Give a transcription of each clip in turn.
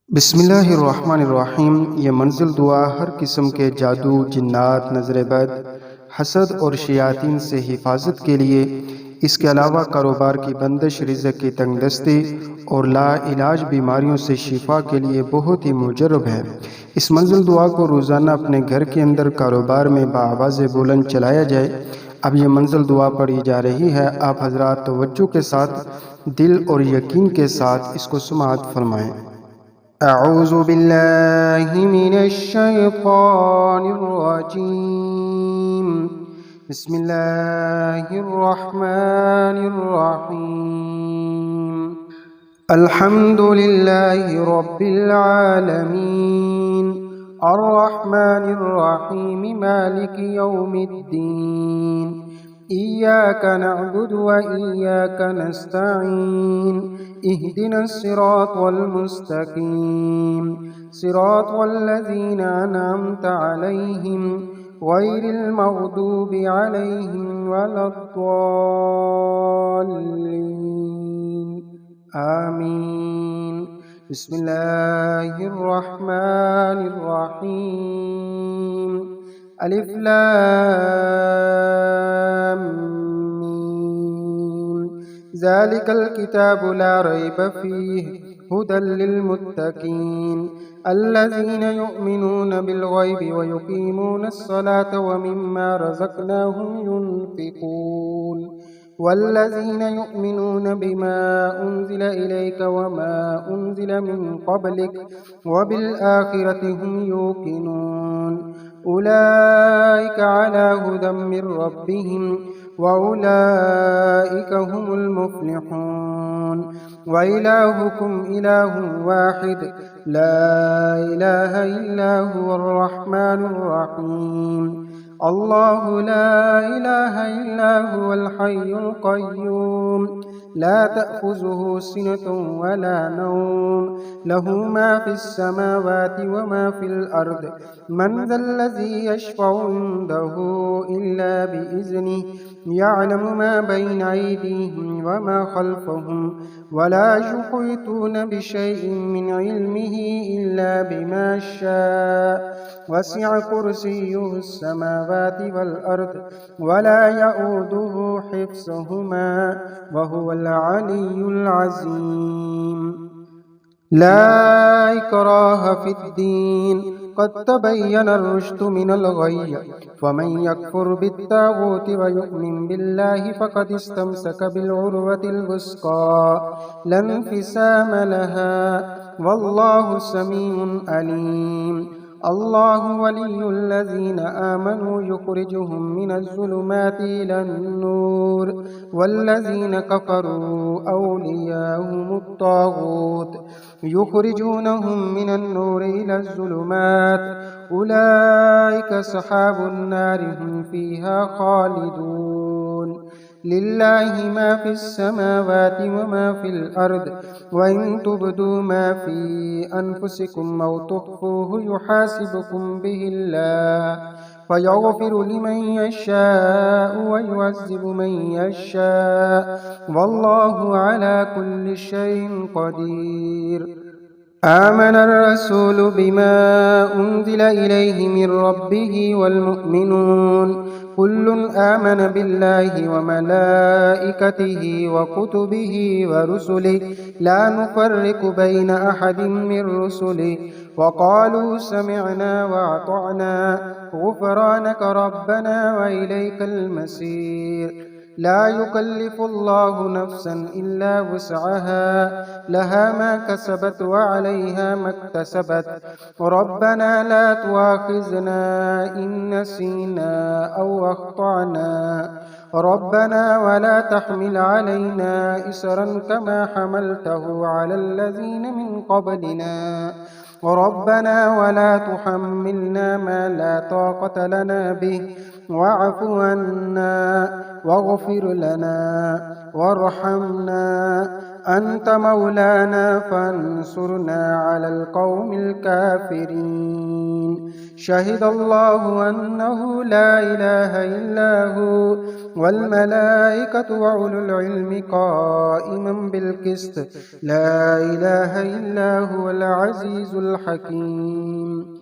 बिस्मिल्लाहिर्रहमानिर्रहीम। ये मंजिल दुआ हर किस्म के जादू, जिन्नात, नज़र बद, हसद और शयातीन से हिफाजत के लिए, इसके अलावा कारोबार की बंदिश, रिज़्क़ की तंगदस्ती और ला इलाज बीमारियों से शिफा के लिए बहुत ही मुजर्रब है। इस मंजिल दुआ को रोज़ाना अपने घर के अंदर कारोबार में बाआवाज़ बुलंद चलाया जाए। अब ये मंजिल दुआ पढ़ी जा रही है। आप हजरात तवज्जो के साथ, दिल और यकीन के साथ इसको समाअत फरमाएँ। अऊज़ु बिल्लाहि मिनश शैतानिर रजीम। बिस्मिल्लाहिर रहमानिर रहीम। अल्हम्दुलिल्लाहि रब्बिल आलमीन, अर्रहमानिर रहीम, मालिकि यौमिद्दीन। इय्याका नअबुदु व इय्याका नस्तईन। इहदिनस सिरातल मुस्तकीम, सिरातल लज़ीना अनअमता अलैहिम, गैरिल मग़दूबि अलैहिम वलद्दाल्लीन। आमीन। बिस्मिल्लाहिर रहमानिर रहीम। अलिफ लाम मीम। ज़ालिकल किताबु ला रैब फ़ीहि हुदल लिलमुत्तक़ीन अल्लज़ीना युमिनून बिल ग़ैबि व युक़ीमूनस सलाता व मिम्मा रज़क़नाहुम युनफ़िक़ून वल्लज़ीना युमिनून बिमा उन्ज़िल इलैका व मा उन्ज़िल मिन क़ब्लिक व बिल आखिरति हुम यूक़िनून उलाइका अला हुदम मिर रब्बिहिम व उलाइका हुमुल मुफ़्लिहून। व इलाहुकुम इलाहुन वाहिद ला इलाहा इल्ला हुवर रहमानुर रहीम। अल्लाहु ला इलाहा इल्ला हुवल हय्युल क़य्यूम, ला तअख़ुज़ुहु सिनतुन व ला नौम, लहू मा फ़िस समावाति व मा फ़िल अर्द। मन ज़ल्लज़ी यशफ़अु इंदहु इल्ला बिइज़्निहि, यअलमु मा बैन अयदीहिम व मा ख़ल्फ़हुम, व ला युहीतून बिशैइन मिन इल्मिहि इल्ला बिमा शाअ। वसिअ कुर्सियुहुस समावाति वल अर्द, व ला यऊदुहु हिफ्ज़ुहुमा, व हुवल अलिय्युल अज़ीम। ला इक्राहा फ़िद्दीन, क़द तबय्यनर रुश्दु मिनल ग़य्य, फ़मन यकफ़ुर बित्ताग़ूति व यु'मिन बिल्लाहि फ़क़द इस्तमसक बिलउर्वतिल वुस्क़ा, ला इंफ़िसाम लहा, वल्लाहु समीउन अलीम। अल्लाहु वलियुल्लज़ीना आमनू युख़रिजुहुम मिनज़्ज़ुलुमाति इलन नूर, वल्लज़ीना कफ़रू औलियाहुमुत ताग़ूत युख़रिजूनहुम मिनन नूरि इलज़्ज़ुलुमात, उलाइका अस्हाबुन नारि हुम फ़ीहा ख़ालिदून। लिल्लाहि मा फ़िस समावाति व मा फ़िल अर्द, व इन तुब्दू मा फ़ी अनफ़ुसिकुम औ तुख़्फ़ूहु युहासिबकुम बिहिल्लाह, फ़यग़फ़िरु लिमन यशाअ व युअज़्ज़िबु मन यशाअ, वल्लाहु अला कुल्लि शैइन क़दीर। आमनर रसूलु बिमा उन्ज़िल इलैहि मिर रब्बिहि वल मुअ्मिनून कुल्लुन आमन बिल्लाहि व मलाइकतिहि व कुतुबिहि व रुसुलिहि ला नुफ़र्रिक़ु बैन अहदिम मिर रुसुलिहि व क़ालू समिअना व अतअना ग़ुफ़रानक रब्बना व इलैकल मसीर। ला युकल्लिफ़ुल्लाहु नफ़्सन इल्ला वुस्अहा, लहा मा कसबत व अलैहा मक्तसबत। रब्बना ला तुआख़िज़ना इन नसीना औ अख़्तअना, रब्बना व ला तहमिल अलैना इसरन कमा हमलतहु अलल लज़ीन मिन क़ब्लिना, रब्बना व ला तुहम्मिलना मा ला ताक़त लना बिहि, वअफ़ु अन्ना वग़फ़िर लना वरहमना أنت مولانا فانصرنا على القوم الكافرين. شهد الله أنه لا إله إلا هو والملائكة وأولو العلم قائما بالقسط لا إله إلا هو العزيز الحكيم.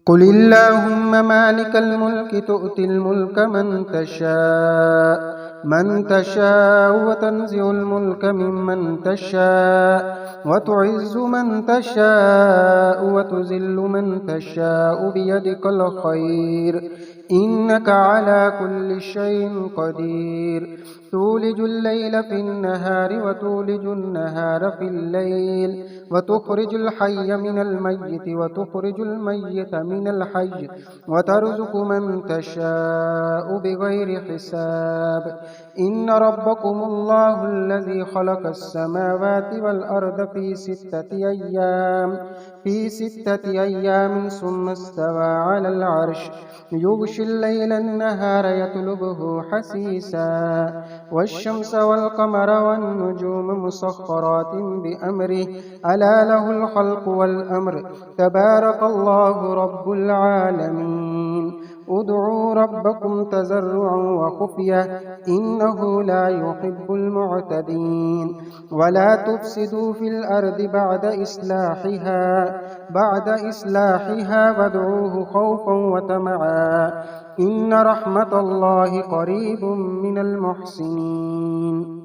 قل اللهم مالك الملك تؤتي الملك من تشاء وتنزع الملك ممن تشاء وتعز من تشاء وتذل من تشاء بيدك الخير إنك على كل شيء قدير. تولج الليل في النهار وتولج النهار في الليل وتخرج الحي من الميت وتخرج الميت من الحي وترزق من تشاء بغير حساب. إن ربكم الله الذي خلق السماوات والأرض في ستة أيام ثم استوى على العرش يغشي الليل النهار يطلبه حثيثا والشمس والقمر والنجوم مسخرات بأمره ألا له الخلق والأمر تبارك الله رب العالمين. ادعوا ربكم تضرعا وخفية إنه لا يحب المعتدين. ولا تفسدوا في الأرض بعد إصلاحها وادعوه خوفا وطمعا إن رحمة الله قريب من المحسنين.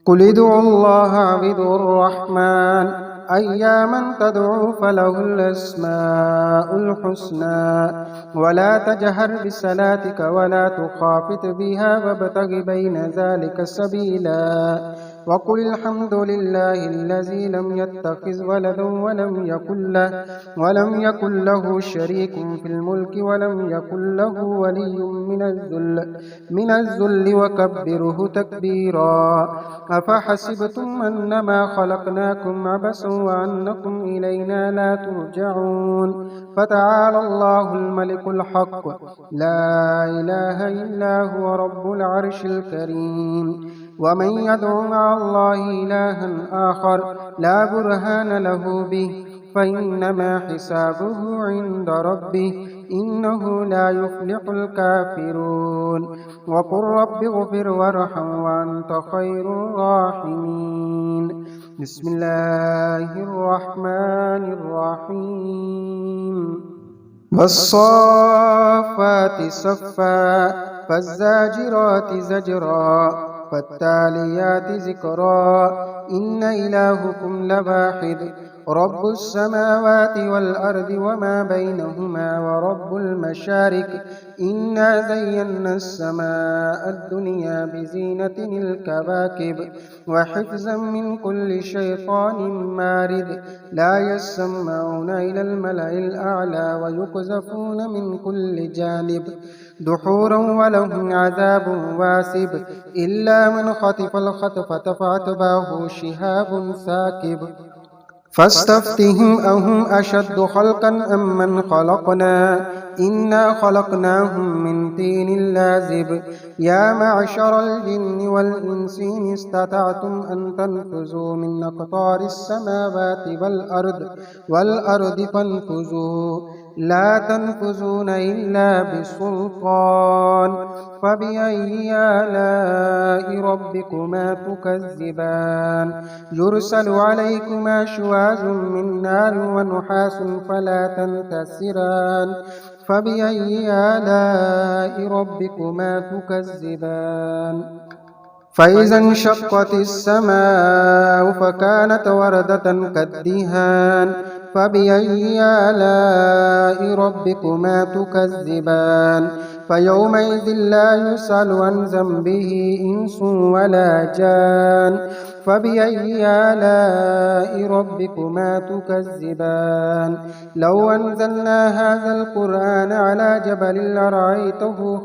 قل ادعوا الله أو ادعوا الرحمن أياما تدعوا فله الأسماء الحسنى. ولا تجهر بصلاتك ولا تخافت بها وابتغ بين ذلك سبيلا. وقل الحمد لله الذي لم يتخذ ولدا ولم يكن له شريك في الملك ولم يكن له ولي من الذل وكبره تكبيرا. أفحسبتم أنما خلقناكم عبثا وأنكم إلينا لا ترجعون. فتعالى الله الملك الحق لا إله إلا هو رب العرش الكريم. ومن يدع مع الله إلها آخر لا برهان له به فإنما حسابه عند ربه إنه لا يفلح الكافرون. وقل رب اغفر وارحم وأنت خير الراحمين. بسم الله الرحمن الرحيم. والصافات صفا فالزاجرات زجرا فالتاليات ذكرا إن إلهكم لواحد رب السماوات والأرض وما بينهما ورب المشارق إنا زينا السماء الدنيا بزينة الكواكب وحفظا من كل شيطان مارد لا يسمعون إلى الملأ الأعلى ويقذفون من كل جانب دحورا ولهم عذاب واسب إلا من خطف الخطفة فأتبعه شهاب ثاقب. فاستفتهم أهم أشد خلقا أم من خلقنا إنا خلقناهم من طين لازب. يا معشر الجن والإنس إن استطعتم أن تنفذوا من أقطار السماوات والأرض فانفذوا لا تنفذون إلا بسلطان. فبأي آلاء ربكما تكذبان يرسل عليكما شواظ من نار ونحاس فلا تنتصران. فبأي آلاء ربكما تكذبان فإذا انشقت السماء فكانت وردة كالدهان. فبأي آلاء ربكما تكذبان فيومئذ لا يسأل عن ذنبه إنس ولا جان. فبأي آلاء ربكما تكذبان لو أنزلنا هذا القرآن على جبل لرأيته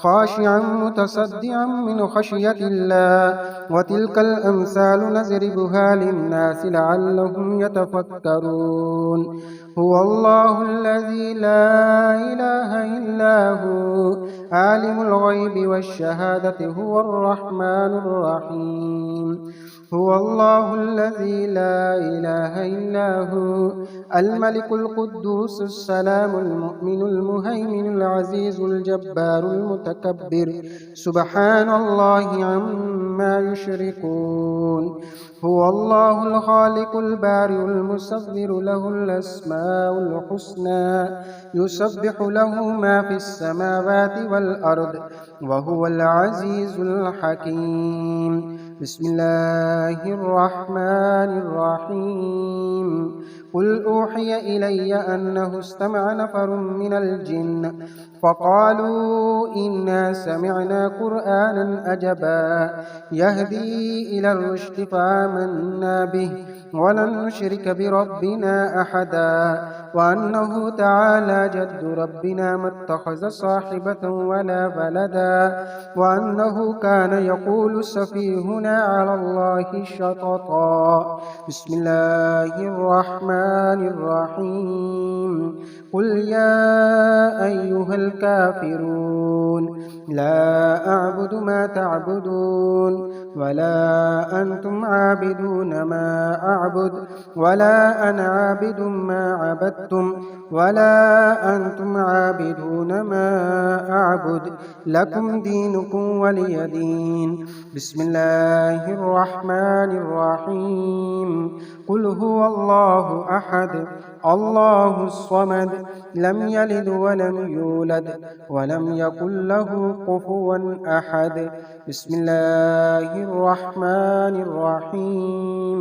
خاشعا متصدعا من خشية الله. وتلك الأمثال نضربها للناس لعلهم يتفكرون. هو الله الذي لا إله إلا هو عالم الغيب والشهادة هو الرحمن الرحيم. हुवल्लाहुल्लज़ी ला इलाहा इल्ला हु अल-मलिकुल कुद्दूस अस्सलामुल मुमिनुल मुहैमिनुल अज़ीज़ुल जब्बारुल मुतकब्बिर सुब्हानल्लाहि अम्मा युश्रिकून हुवल्लाहुल खालिकुल बारिउल मुसव्विरु लहुल अस्माउल हुस्ना युसब्बिहु लहु मा फिस समावाति वल अर्द व हुवल अज़ीज़ुल हकीम। बिस्मिल्लाहिर्रहमानिर्रहीम। कुल ऊहिय इलय्या अन्नहु इस्तमअ नफरुम मिनल जिन्न फ़क़ालू इन्ना समिअना क़ुरआनन अजबा यहदी इलर रुश्दि फ़आमन्ना बिहि वलन नुश्रिक बिरब्बिना अहदा वअन्नहु तआला जद्दु रब्बिना मत्तख़ज़ साहिबतन वला वलदा वअन्नहु कान यक़ूलु सफ़ीहुना अलल्लाहि शतता। बिस्मिल्लाहिर्रहमानिर्रहीम। कुल या अय्युहल काफ़िरून ला अअबुदु मा तअबुदून वला अंतुम आबिदून मा अअबुदु वला अना आबिदुम मा अबदतुम वला अंतुम आबिदून मा अअबुदु लकुम दीनुकुम वलिय दीन। बिस्मिल्लाहिर्रहमानिर्रहीम। कुल हुवल्लाहु अहद अल्लाहुस समद लम यलिद वलम यूलद वलम यकुल लहु कुफुवन अहद। बिस्मिल्लाहिर्रहमानिर्रहीम।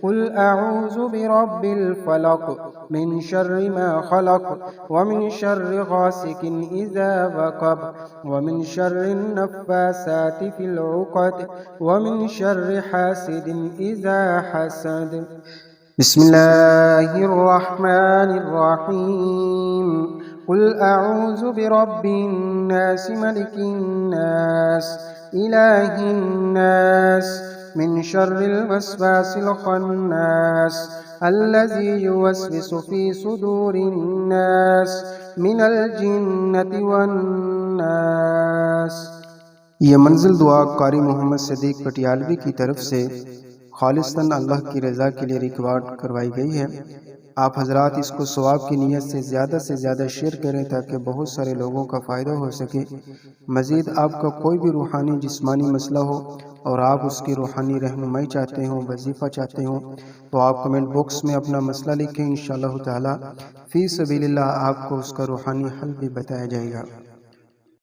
कुल अऊज़ु बिरब्बिल फलक मिन शर्रि मा खलक व मिन शर्रि गासिकिन इज़ा वक़ब व मिन शर्रिन नफ़्फ़ासाति फ़िल उक़द व मिन शर्रि हासिदिन इज़ा हसद। बिस्मिल्लाहिर्रहमानिर्रहीम। कुल अऊज़ु बिरब्बिन नास मलिकिन नास इलाहिन नास मिन शर्रिल वस्वासिल खन्नास अल्लज़ी युवस्विसु फ़ी सुदूरिन नास मिनल जिन्नति वन नास। ये मंजिल दुआ कारी मोहम्मद सदीक पटियालवी की तरफ से खालिसन अल्लाह की रज़ा के लिए रिकॉर्ड करवाई गई है। आप हजरात इसको सवाब की नीयत से ज़्यादा शेयर करें ताकि बहुत सारे लोगों का फ़ायदा हो सके। मज़ीद आपका कोई भी रूहानी जिस्मानी मसला हो और आप उसकी रूहानी रहनुमाई चाहते हो, वजीफ़ा चाहते हो, तो आप कमेंट बॉक्स में अपना मसला लिखें। इंशाअल्लाह ताला फ़ी सबीलिल्लाह आपको उसका रूहानी हल भी बताया जाएगा।